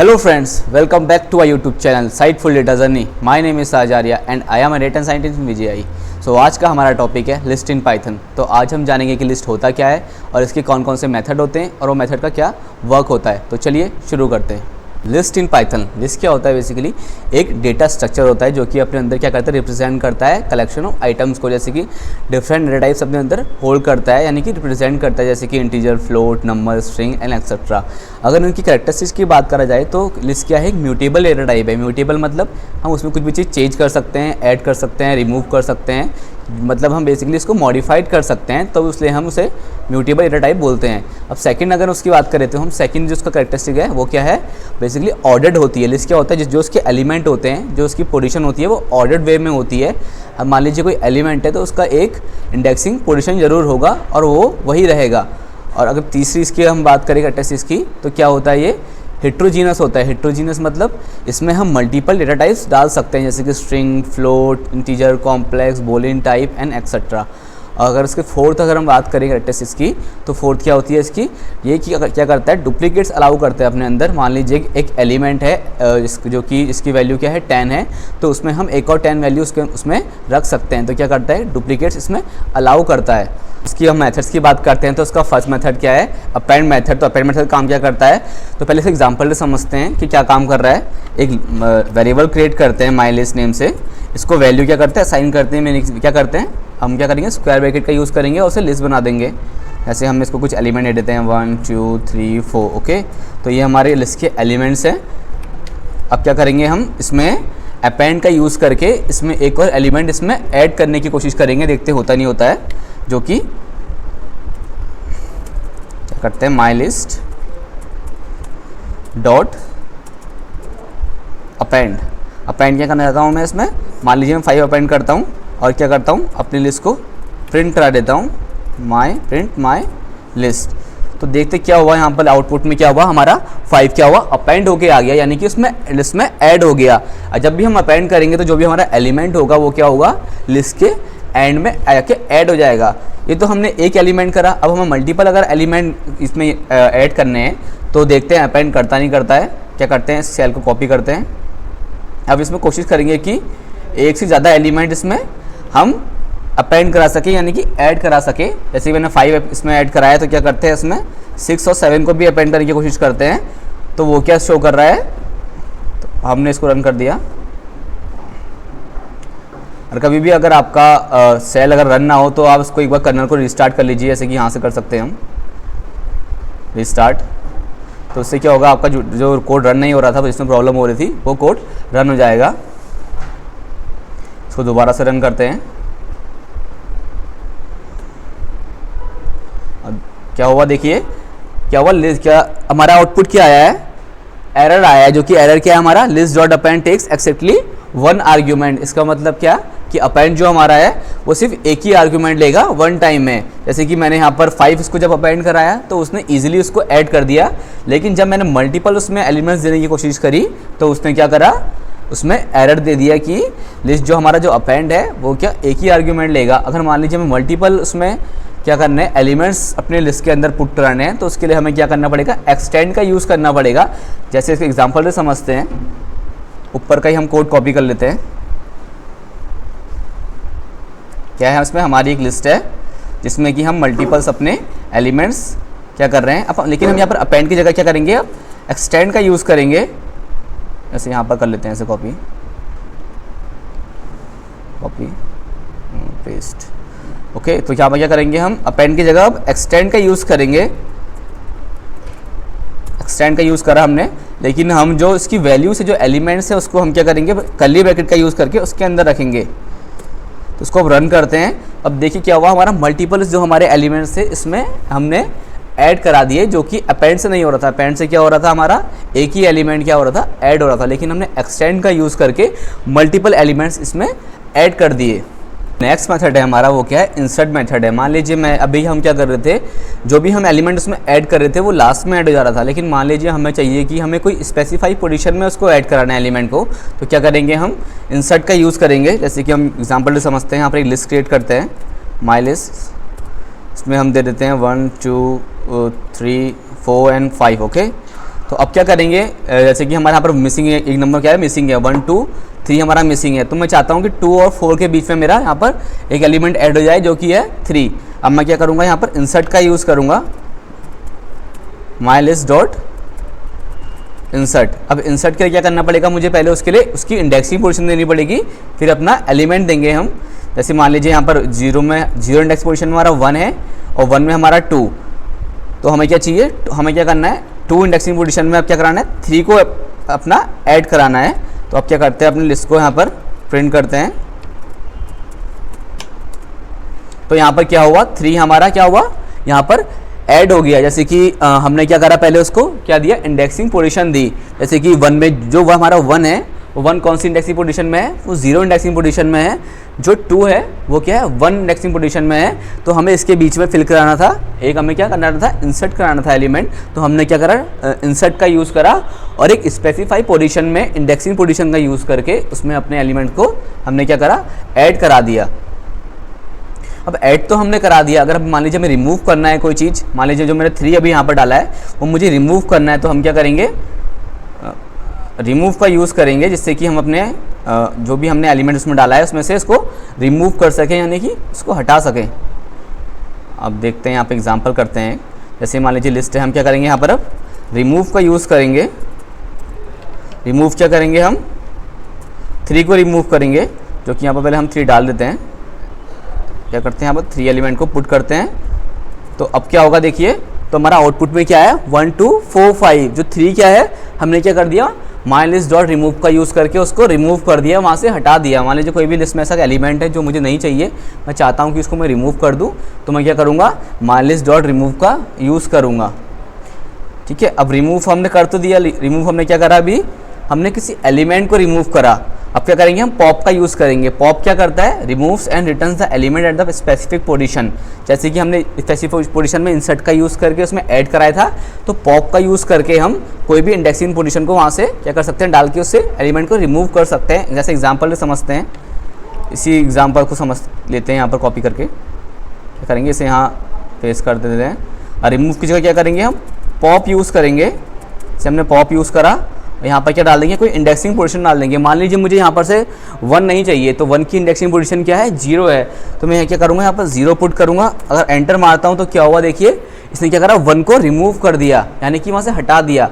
Hello friends, welcome back to our YouTube channel Siteful Data Journey. My name is Ajarya and I am a data scientist in VJI. So आज का हमारा topic है list in Python. तो आज हम जानेंगे कि list होता क्या है और इसके कौन कौन से मेथड होते हैं और वो मेथड का क्या वर्क होता है। तो चलिए शुरू करते हैं। लिस्ट इन पाइथन, लिस्ट क्या होता है? बेसिकली एक डेटा स्ट्रक्चर होता है जो कि अपने अंदर क्या करता है, रिप्रेजेंट करता है कलेक्शन ऑफ आइटम्स को, जैसे कि डिफरेंट डेटा टाइप्स अपने अंदर होल्ड करता है, यानी कि रिप्रेजेंट करता है, जैसे कि integer, float, number, string and etcetera. अगर उनकी कैरेक्टरिस्टिक्स की बात करा जाए तो लिस्ट क्या है, एक म्यूटेबल डेटा टाइप है। म्यूटेबल मतलब हम उसमें कुछ भी चीज़ चेंज कर सकते हैं, ऐड कर सकते हैं, रिमूव कर सकते हैं, मतलब हम बेसिकली इसको मॉडिफाइड कर सकते हैं, तो इसलिए हम उसे म्यूटेबल डेटा टाइप बोलते हैं। अब सेकंड अगर उसकी बात करें तो हम सेकंड जो उसका कैरेक्टरिस्टिक है वो क्या है, बेसिकली ऑर्डर्ड होती है। लिस्ट क्या होता है, जो उसके एलिमेंट होते हैं, जो उसकी पोजीशन होती है वो ऑर्डर्ड वे में होती है। अब मान लीजिए कोई एलिमेंट है तो उसका एक इंडेक्सिंग पोजीशन ज़रूर होगा और वो वही रहेगा। और अगर तीसरी इसकी हम बात करें कैरेक्टरिस्टिक्स की तो क्या होता है, ये हेट्रोजीनस होता है। हेट्रोजीनस मतलब इसमें हम मल्टीपल डेटा टाइप्स डाल सकते हैं, जैसे कि string, float, integer, complex, Boolean type and etcetera. अगर इसके फोर्थ अगर हम बात करें कैरेक्टरिस्टिक्स की तो फोर्थ क्या होती है इसकी, ये कि क्या करता है, डुप्लीकेट्स अलाउ करता है अपने अंदर। मान लीजिए एक एलिमेंट है जो कि इसकी वैल्यू क्या है 10 है, तो उसमें हम एक और 10 वैल्यू उसमें रख सकते हैं। तो क्या करता है, डुप्लीकेट्स इसमें अलाउ करता है। इसकी हम मेथड्स की बात करते हैं तो उसका फर्स्ट मेथड क्या है, अपेंड मेथड। तो अपेंड मेथड काम क्या करता है, तो पहले से एग्जांपल से समझते हैं कि क्या काम कर रहा है। एक वेरिएबल क्रिएट करते हैं माई लिस्ट नेम से, इसको वैल्यू क्या करते हैं, असाइन करते हैं। क्या करते हैं, हम क्या करेंगे, स्क्वायर ब्रैकेट का यूज़ करेंगे और उसे लिस्ट बना देंगे। ऐसे हम इसको कुछ एलिमेंट दे देते हैं 1 2 3 4। ओके, तो ये हमारे लिस्ट के एलिमेंट्स हैं। अब क्या करेंगे, हम इसमें अपेंड का यूज़ करके इसमें एक और एलिमेंट इसमें ऐड करने की कोशिश करेंगे, देखते होता नहीं होता है। जो कि क्या करते हैं, my list dot append. Append क्या करना चाहता हूँ मैं इसमें, मान लीजिए मैं 5 अपेंड करता हूँ और क्या करता हूँ, अपनी लिस्ट को प्रिंट करा देता हूँ, प्रिंट माई लिस्ट। तो देखते क्या हुआ, यहाँ पर आउटपुट में क्या हुआ, हमारा 5 क्या हुआ, अपेंड होके आ गया, यानी कि उसमें लिस्ट में ऐड हो गया। और जब भी हम अपेंड करेंगे तो जो भी हमारा एलिमेंट होगा वो क्या होगा, लिस्ट के एंड में आके ऐड हो जाएगा। ये तो हमने एक एलिमेंट करा, अब हमें मल्टीपल अगर एलिमेंट इसमें ऐड करने हैं तो देखते हैं अपेंड करता नहीं करता है। क्या करते हैं, सेल को कॉपी करते हैं। अब इसमें कोशिश करेंगे कि एक से ज़्यादा एलिमेंट इसमें हम अपेंड करा सके, यानी कि ऐड करा सके। जैसे मैंने 5 इसमें ऐड कराया तो क्या करते हैं, इसमें 6 और 7 को भी अपेंड करने की कोशिश करते हैं। तो वो क्या शो कर रहा है, तो हमने इसको रन कर दिया। और कभी भी अगर आपका सेल अगर रन ना हो तो आप इसको एक बार कर्नल को रिस्टार्ट कर लीजिए, जैसे कि यहाँ से कर सकते हैं हम रिस्टार्ट। तो उससे क्या होगा, आपका जो कोड रन नहीं हो रहा था, जिसमें प्रॉब्लम हो रही थी, वो कोड रन हो जाएगा। इसको दोबारा से रन करते हैं। अब क्या हुआ, देखिए क्या हुआ, लिस्ट क्या हमारा आउटपुट क्या आया है, एरर आया है। जो कि एरर क्या है हमारा, list dot append takes exactly 1 argument. इसका मतलब क्या कि अपेंड जो हमारा है वो सिर्फ एक ही आर्ग्यूमेंट लेगा 1 टाइम में। जैसे कि मैंने यहाँ पर 5 इसको जब अपेंड कराया तो उसने ईजिली उसको ऐड कर दिया, लेकिन जब मैंने मल्टीपल उसमें एलिमेंट्स देने की कोशिश करी तो उसने क्या करा, उसमें एरर दे दिया कि लिस्ट जो हमारा जो अपेंड है वो क्या एक ही आर्ग्यूमेंट लेगा। अगर मान लीजिए हमें मल्टीपल उसमें क्या करना है, एलिमेंट्स अपने लिस्ट के अंदर पुट कराने हैं, तो उसके लिए हमें क्या करना पड़ेगा, एक्सटेंड का यूज़ करना पड़ेगा। जैसे इसके एग्जांपल से समझते हैं, ऊपर का ही हम कोड कॉपी कर लेते हैं। क्या है, इसमें हमारी एक लिस्ट है जिसमें कि हम मल्टीपल्स अपने एलिमेंट्स क्या कर रहे हैं अब, लेकिन हम यहाँ पर अपेंड की जगह क्या करेंगे, अब एक्सटेंड का यूज़ करेंगे। ऐसे यहाँ पर कर लेते हैं, ऐसे कॉपी पेस्ट। ओके, तो यहाँ पर क्या करेंगे, हम अपेंड की जगह अब एक्सटेंड का यूज़ करेंगे। एक्सटेंड का यूज़ करा हमने, लेकिन हम जो इसकी वैल्यू से जो एलिमेंट्स है उसको हम क्या करेंगे, कर्ली ब्रैकेट का यूज़ करके उसके अंदर रखेंगे। तो उसको अब रन करते हैं। अब देखिए क्या हुआ, हमारा मल्टीपल जो हमारे एलिमेंट्स थे इसमें हमने ऐड करा दिए, जो कि अपेंड से नहीं हो रहा था। अपेंड से क्या हो रहा था, हमारा एक ही एलिमेंट क्या हो रहा था, ऐड हो रहा था, लेकिन हमने एक्सटेंड का यूज़ करके मल्टीपल एलिमेंट्स इसमें ऐड कर दिए। नेक्स्ट मेथड है हमारा, वो क्या है, इंसर्ट मेथड है। मान लीजिए मैं अभी हम क्या कर रहे थे, जो भी हम एलिमेंट उसमें ऐड कर रहे थे वो लास्ट में ऐड हो जा रहा था, लेकिन मान लीजिए हमें चाहिए कि हमें कोई स्पेसिफाई पोजीशन में उसको ऐड कराना है एलिमेंट को। तो क्या करेंगे, हम इंसर्ट का यूज़ करेंगे। जैसे कि हम एग्जांपल से समझते हैं, यहाँ पर एक लिस्ट क्रिएट करते हैं, माई लिस्ट। इसमें हम दे देते हैं 1 2 3 4 एंड 5। ओके, तो अब क्या करेंगे, जैसे कि हमारे यहाँ पर मिसिंग है, एक नंबर क्या है मिसिंग है, 1 2 3 हमारा मिसिंग है, तो मैं चाहता हूँ कि 2 और 4 के बीच में मेरा यहाँ पर एक एलिमेंट ऐड हो जाए जो कि है 3। अब मैं क्या करूँगा, यहाँ पर इंसर्ट का यूज़ करूँगा, माई लिस्ट डॉट इंसर्ट। अब इंसर्ट के लिए क्या करना पड़ेगा मुझे, पहले उसके लिए उसकी इंडेक्सिंग पोजीशन देनी पड़ेगी, फिर अपना एलिमेंट देंगे हम। जैसे मान लीजिए यहाँ पर 0 में 0 इंडेक्स पोजीशन में हमारा 1 है और 1 में हमारा 2, तो हमें क्या चाहिए, हमें क्या करना है, 2 इंडेक्सिंग पोजीशन में अब क्या कराना है, 3 को अपना ऐड कराना है। तो अब क्या करते हैं, अपनी लिस्ट को यहाँ पर प्रिंट करते हैं। तो यहाँ पर क्या हुआ, 3 हमारा क्या हुआ, यहाँ पर ऐड हो गया। जैसे कि हमने क्या करा, पहले उसको क्या दिया, इंडेक्सिंग पोजीशन दी। जैसे कि 1 में जो हमारा 1 है, वो 1 कौन सी इंडेक्सिंग पोजीशन में है, वो 0 इंडेक्सिंग पोजीशन में है। जो 2 है वो क्या है, 1 इंडेक्सिंग पोजीशन में है। तो हमें इसके बीच में फिल कराना था, एक हमें क्या करना था, इंसर्ट कराना था एलिमेंट। तो हमने क्या करा, इंसर्ट का यूज़ करा और एक स्पेसिफाई पोजीशन में इंडेक्सिंग पोजीशन का यूज़ करके उसमें अपने एलिमेंट को हमने क्या करा, ऐड करा दिया। अब ऐड तो हमने करा दिया, अगर मान लीजिए हमें रिमूव करना है कोई चीज़, मान लीजिए जो मैंने 3 अभी यहाँ पर डाला है वो मुझे रिमूव करना है, तो हम क्या करेंगे, रिमूव का यूज़ करेंगे, जिससे कि हम अपने जो भी हमने एलिमेंट उसमें डाला है उसमें से इसको रिमूव कर सकें, यानी कि इसको हटा सकें। अब देखते हैं, यहाँ पे एग्जांपल करते हैं। जैसे मान लीजिए लिस्ट है, हम क्या करेंगे यहाँ पर, अब रिमूव का यूज़ करेंगे। रिमूव क्या करेंगे, हम 3 को रिमूव करेंगे, जो कि यहाँ पर पहले हम 3 डाल देते हैं। क्या करते हैं, यहाँ पर 3 एलिमेंट को पुट करते हैं। तो अब क्या होगा देखिए, तो हमारा आउटपुट में क्या है, 1 2 4 5। जो 3 क्या है, हमने क्या कर दिया, माई लिस्ट डॉट रिमूव का यूज़ करके उसको रिमूव कर दिया, वहाँ से हटा दिया। मान लीजिए कोई भी लिस्ट में ऐसा एलिमेंट है जो मुझे नहीं चाहिए, मैं चाहता हूँ कि उसको मैं रिमूव कर दूँ, तो मैं क्या करूँगा, माई लिस्ट डॉट रिमूव का यूज़ करूँगा। ठीक है, अब रिमूव हमने कर तो दिया, रिमूव हमने क्या करा, अभी हमने किसी एलिमेंट को रिमूव करा। अब क्या करेंगे, हम पॉप का यूज़ करेंगे। पॉप क्या करता है, removes and returns the element at the specific position. जैसे कि हमने स्पेसिफिक पोजीशन में इंसर्ट का यूज़ करके उसमें ऐड कराया था, तो पॉप का यूज़ करके हम कोई भी इंडेक्सिंग पोजीशन को वहाँ से क्या कर सकते हैं, डाल के उससे एलिमेंट को रिमूव कर सकते हैं। जैसे एग्जाम्पल में समझते हैं, इसी एग्जाम्पल को समझ लेते हैं, यहाँ पर कॉपी करके क्या करेंगे, इसे यहाँ पेस्ट कर देते हैं। और रिमूव की जगह क्या करेंगे, हम पॉप यूज़ करेंगे। जैसे हमने पॉप यूज़ करा, यहाँ पर क्या डाल देंगे, कोई इंडेक्सिंग पोजीशन डाल देंगे। मान लीजिए मुझे यहाँ पर से 1 नहीं चाहिए, तो 1 की इंडेक्सिंग पोजीशन क्या है, 0 है, तो मैं क्या करूँगा, यहाँ पर 0 पुट करूँगा। अगर एंटर मारता हूँ तो क्या हुआ, देखिए इसने क्या करा, 1 को रिमूव कर दिया, यानी कि वहाँ से हटा दिया।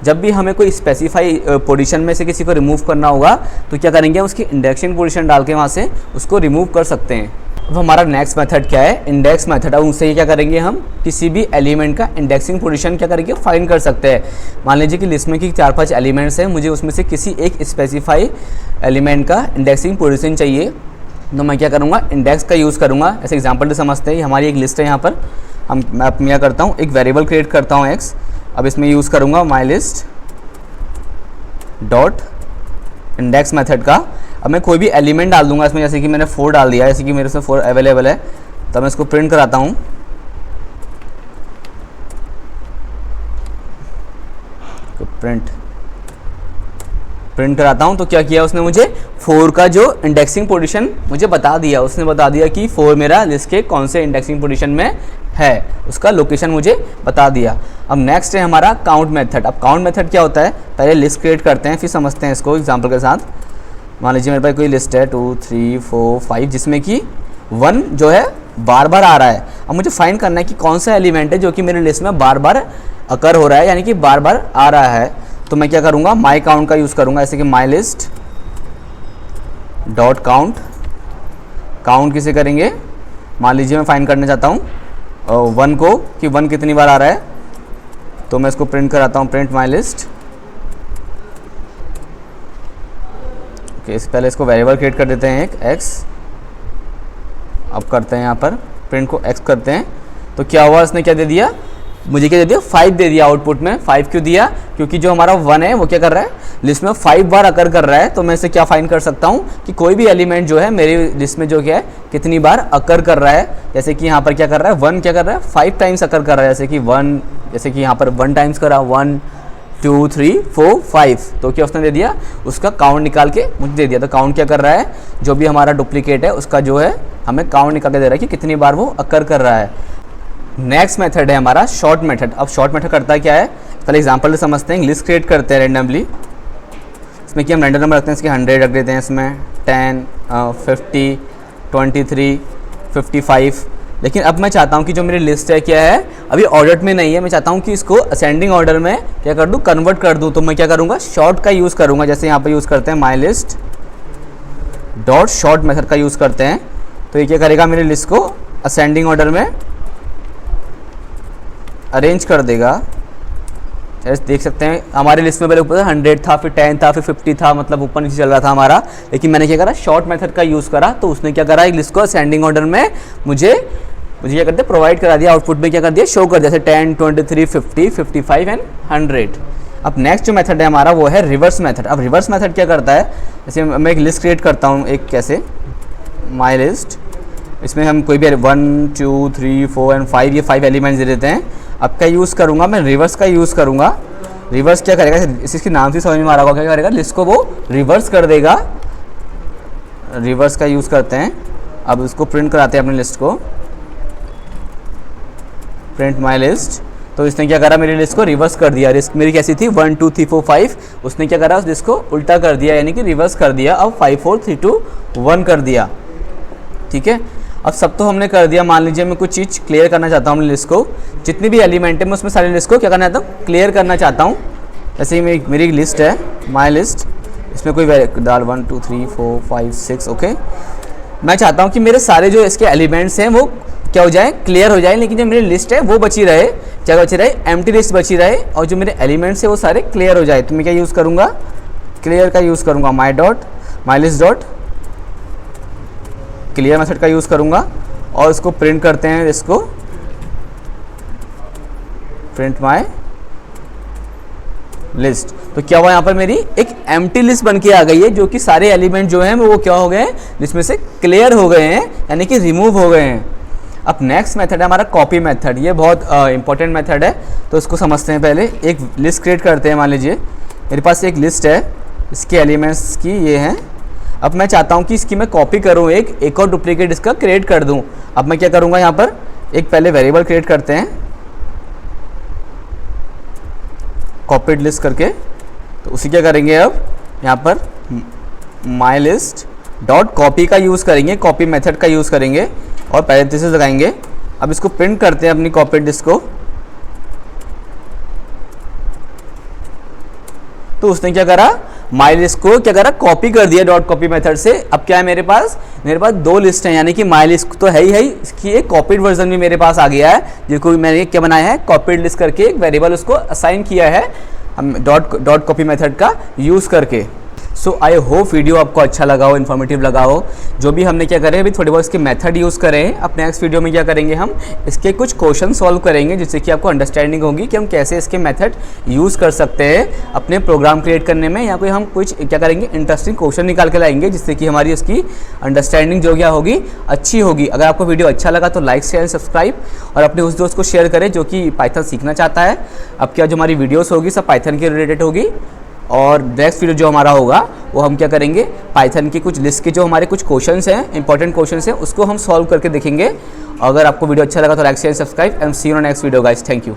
जब भी हमें कोई स्पेसिफाई पोजीशन में से किसी को रिमूव करना होगा, तो क्या करेंगे, उसकी इंडेक्सिंग पोजीशन डाल के वहाँ से उसको रिमूव कर सकते हैं। अब हमारा नेक्स्ट मेथड क्या है, इंडेक्स मेथड। अब उससे क्या करेंगे, हम किसी भी एलिमेंट का इंडेक्सिंग पोजीशन क्या करेंगे, फाइंड कर सकते हैं। मान लीजिए कि लिस्ट में की 4-5 एलिमेंट्स हैं, मुझे उसमें से किसी एक स्पेसिफाई एलिमेंट का इंडेक्सिंग पोजीशन चाहिए, तो मैं क्या करूँगा, इंडेक्स का यूज़ करूँगा। ऐसे एग्जाम्पल से समझते हैं, हमारी एक लिस्ट है, यहाँ पर मैं क्या करता हूँ, एक वेरिएबल क्रिएट करता हूँ x। अब इसमें यूज़ करूँगा my list dot index method का। अब मैं कोई भी एलिमेंट डाल दूंगा इसमें, जैसे कि मैंने 4 डाल दिया, जैसे कि मेरे से 4 अवेलेबल है, तो मैं इसको प्रिंट कराता हूँ। तो प्रिंट कराता हूँ, तो क्या किया उसने, मुझे 4 का जो इंडेक्सिंग पोजीशन मुझे बता दिया। उसने बता दिया कि 4 मेरा लिस्ट के कौन से इंडेक्सिंग पोजीशन में है, उसका लोकेशन मुझे बता दिया। अब नेक्स्ट है हमारा काउंट मेथड। अब काउंट मेथड क्या होता है, पहले लिस्ट क्रिएट करते हैं, फिर समझते हैं इसको एग्जाम्पल के साथ। मान लीजिए मेरे पास कोई लिस्ट है 2 3 4 5, जिसमें कि 1 जो है बार बार आ रहा है। अब मुझे फाइंड करना है कि कौन सा एलिमेंट है जो कि मेरे लिस्ट में बार बार अकर हो रहा है, यानी कि बार बार आ रहा है। तो मैं क्या करूँगा, माई काउंट का यूज़ करूँगा, जैसे कि my list dot count. Count किसे करेंगे, मान लीजिए मैं फाइंड करना चाहता हूँ 1 को, कि 1 कितनी बार आ रहा है, तो मैं इसको प्रिंट कराता हूँ, प्रिंट माई लिस्ट। पहले इसको वेरिएबल क्रिएट कर देते हैं एक x। अब करते हैं यहाँ पर प्रिंट को x करते हैं, तो क्या हुआ, इसने क्या दे दिया, मुझे क्या दे दिया, 5 दे दिया आउटपुट में। 5 क्यों दिया, क्योंकि जो हमारा 1 है वो क्या कर रहा है, लिस्ट में 5 बार अकर कर रहा है। तो मैं इसे क्या फाइंड कर सकता हूँ कि कोई भी एलिमेंट जो है मेरी लिस्ट में जो क्या है, कितनी बार अकर कर रहा है। जैसे कि यहाँ पर क्या कर रहा है, 1 क्या कर रहा है, 5 टाइम्स अकर कर रहा है। जैसे कि 1, जैसे कि यहाँ पर 1 टाइम्स करा, 1 2 3 4 5, तो क्या उसने दे दिया, उसका काउंट निकाल के मुझे दे दिया। तो काउंट क्या कर रहा है, जो भी हमारा डुप्लीकेट है उसका जो है हमें काउंट निकाल के दे रहा है कि कितनी बार वो अकर कर रहा है। नेक्स्ट मेथड है हमारा शॉर्ट मेथड। अब शॉर्ट मेथड करता है क्या है, पहले एग्जांपल से समझते हैं। लिस्ट क्रिएट करते हैं रैंडमली, इसमें कि हम रैंडम नंबर रखते हैं, इसके 100 रख देते हैं, इसमें 10, 50, 23, 55। लेकिन अब मैं चाहता हूँ कि जो मेरी लिस्ट है क्या है, अभी ऑर्डर में नहीं है, मैं चाहता हूँ कि इसको असेंडिंग ऑर्डर में क्या कर दूँ, कन्वर्ट कर दूँ। तो मैं क्या करूँगा, शॉर्ट का यूज़ करूँगा। जैसे यहाँ पर यूज़ करते हैं my list dot short method का यूज़ करते हैं। तो ये क्या करेगा, मेरी लिस्ट को असेंडिंग ऑर्डर में अरेंज कर देगा। जैसे देख सकते हैं हमारी लिस्ट में पहले ऊपर 100 था, फिर 10 था, फिर 50 था, मतलब ऊपर नीचे चल रहा था हमारा। लेकिन मैंने क्या करा, शॉर्ट मेथड का यूज़ करा, तो उसने क्या करा, एक लिस्ट को असेंडिंग ऑर्डर में मुझे क्या करते प्रोवाइड करा दिया, आउटपुट में क्या कर दिया, शो कर दिया, जैसे 10, 23, 50, 55 एंड 100। अब नेक्स्ट जो मेथड है हमारा वो है रिवर्स मेथड। अब रिवर्स मेथड क्या करता है, जैसे मैं एक लिस्ट क्रिएट करता हूँ, एक कैसे माई लिस्ट, इसमें हम कोई भी 1, 2, 3, 4 एंड 5 ये 5 एलिमेंट्स दे देते हैं। अब क्या यूज़ करूँगा, मैं रिवर्स का यूज़ करूँगा। रिवर्स क्या करेगा, इसके नाम से समझ में आ रहा होगा, क्या करेगा, लिस्ट को वो रिवर्स कर देगा। रिवर्स का यूज़ करते हैं। अब उसको प्रिंट कराते हैं अपनी लिस्ट को, प्रिंट माई लिस्ट। तो इसने क्या करा, मेरी लिस्ट को रिवर्स कर दिया। लिस्ट मेरी कैसी थी 1, 2, 3, 4, 5, उसने क्या करा, उस लिस्ट को उल्टा कर दिया, यानी कि रिवर्स कर दिया। अब 5, 4, 3, 2, 1 कर दिया। ठीक है, अब सब तो हमने कर दिया। मान लीजिए मैं कुछ चीज़ क्लियर करना चाहता हूँ अपनी लिस्ट को, जितनी भी एलिमेंट है मैं उसमें सारी लिस्ट को क्या करना चाहता हूँ, क्लियर करना चाहता हूँ। जैसे मेरी लिस्ट है माई लिस्ट, इसमें कोई डाल 1, 2, 3, 4, 5, 6। ओके, मैं चाहता हूँ कि मेरे सारे जो इसके एलिमेंट्स हैं वो क्या हो जाए, क्लियर हो जाए, लेकिन जो मेरी लिस्ट है वो बची रहे, क्या बची रहे, एम्प्टी लिस्ट बची रहे, और जो मेरे एलिमेंट्स है वो सारे क्लियर हो जाए। तो मैं क्या यूज़ करूँगा, क्लियर का यूज़ करूँगा, my list dot clear method का यूज़ करूँगा। और इसको प्रिंट करते हैं, इसको प्रिंट माई लिस्ट। तो क्या हुआ, यहाँ पर मेरी एक एम्प्टी लिस्ट बन के आ गई है, जो कि सारे एलिमेंट जो हैं वो क्या हो गए हैं, जिसमें से क्लियर हो गए हैं, यानी कि रिमूव हो गए हैं। अब नेक्स्ट मेथड है हमारा कॉपी मेथड। ये बहुत इंपॉर्टेंट मेथड है, तो इसको समझते हैं। पहले एक लिस्ट क्रिएट करते हैं। मान लीजिए मेरे पास एक लिस्ट है, इसके एलिमेंट्स की ये हैं। अब मैं चाहता हूँ कि इसकी मैं कॉपी करूँ, एक और डुप्लीकेट इसका क्रिएट कर दूँ। अब मैं क्या करूँगा, यहाँ पर एक पहले वेरिएबल क्रिएट करते हैं कॉपीड लिस्ट करके। तो उसी क्या करेंगे, अब यहाँ पर माई लिस्ट डॉट कॉपी का यूज़ करेंगे, कॉपी मेथड का यूज़ करेंगे और पैरेंथेसिस लगाएंगे। अब इसको प्रिंट करते हैं अपनी कॉपीड लिस्ट को। तो उसने क्या करा, माई लिस्ट को क्या करा, कॉपी कर दिया डॉट कॉपी मेथड से। अब क्या है मेरे पास दो लिस्ट हैं, यानी कि माई लिस्ट तो है ही, इसकी एक कॉपीड वर्जन भी मेरे पास आ गया है, जिसको मैंने क्या बनाया है, कॉपीड लिस्ट करके एक वेरिएबल उसको असाइन किया है हम डॉट कॉपी मेथड का यूज़ करके। सो आई होप वीडियो आपको अच्छा लगा हो, इन्फॉर्मेटिव लगा हो। जो भी हमने क्या करे, अभी थोड़े बहुत इसके मेथड यूज़ करें। अब नेक्स्ट वीडियो में क्या करेंगे, हम इसके कुछ क्वेश्चन सॉल्व करेंगे, जिससे कि आपको अंडरस्टैंडिंग होगी कि हम कैसे इसके मेथड यूज़ कर सकते हैं अपने प्रोग्राम क्रिएट करने में, या कोई हम कुछ क्या करेंगे, इंटरेस्टिंग क्वेश्चन निकाल के लाएंगे, जिससे कि हमारी उसकी अंडरस्टैंडिंग जो क्या होगी, अच्छी होगी। अगर आपको वीडियो अच्छा लगा तो लाइक शेयर सब्सक्राइब, और अपने उस दोस्त को शेयर करें जो कि पाइथन सीखना चाहता है। अब क्या जो हमारी वीडियोज़ होगी सब पाइथन के रिलेटेड होगी। और नेक्स्ट वीडियो जो हमारा होगा वो हम क्या करेंगे, पाइथन की कुछ लिस्ट के जो हमारे कुछ क्वेश्चंस हैं, इंपॉर्टेंट क्वेश्चंस हैं, उसको हम सॉल्व करके देखेंगे। अगर आपको वीडियो अच्छा लगा तो like share subscribe and see you on next video guys. Thank you.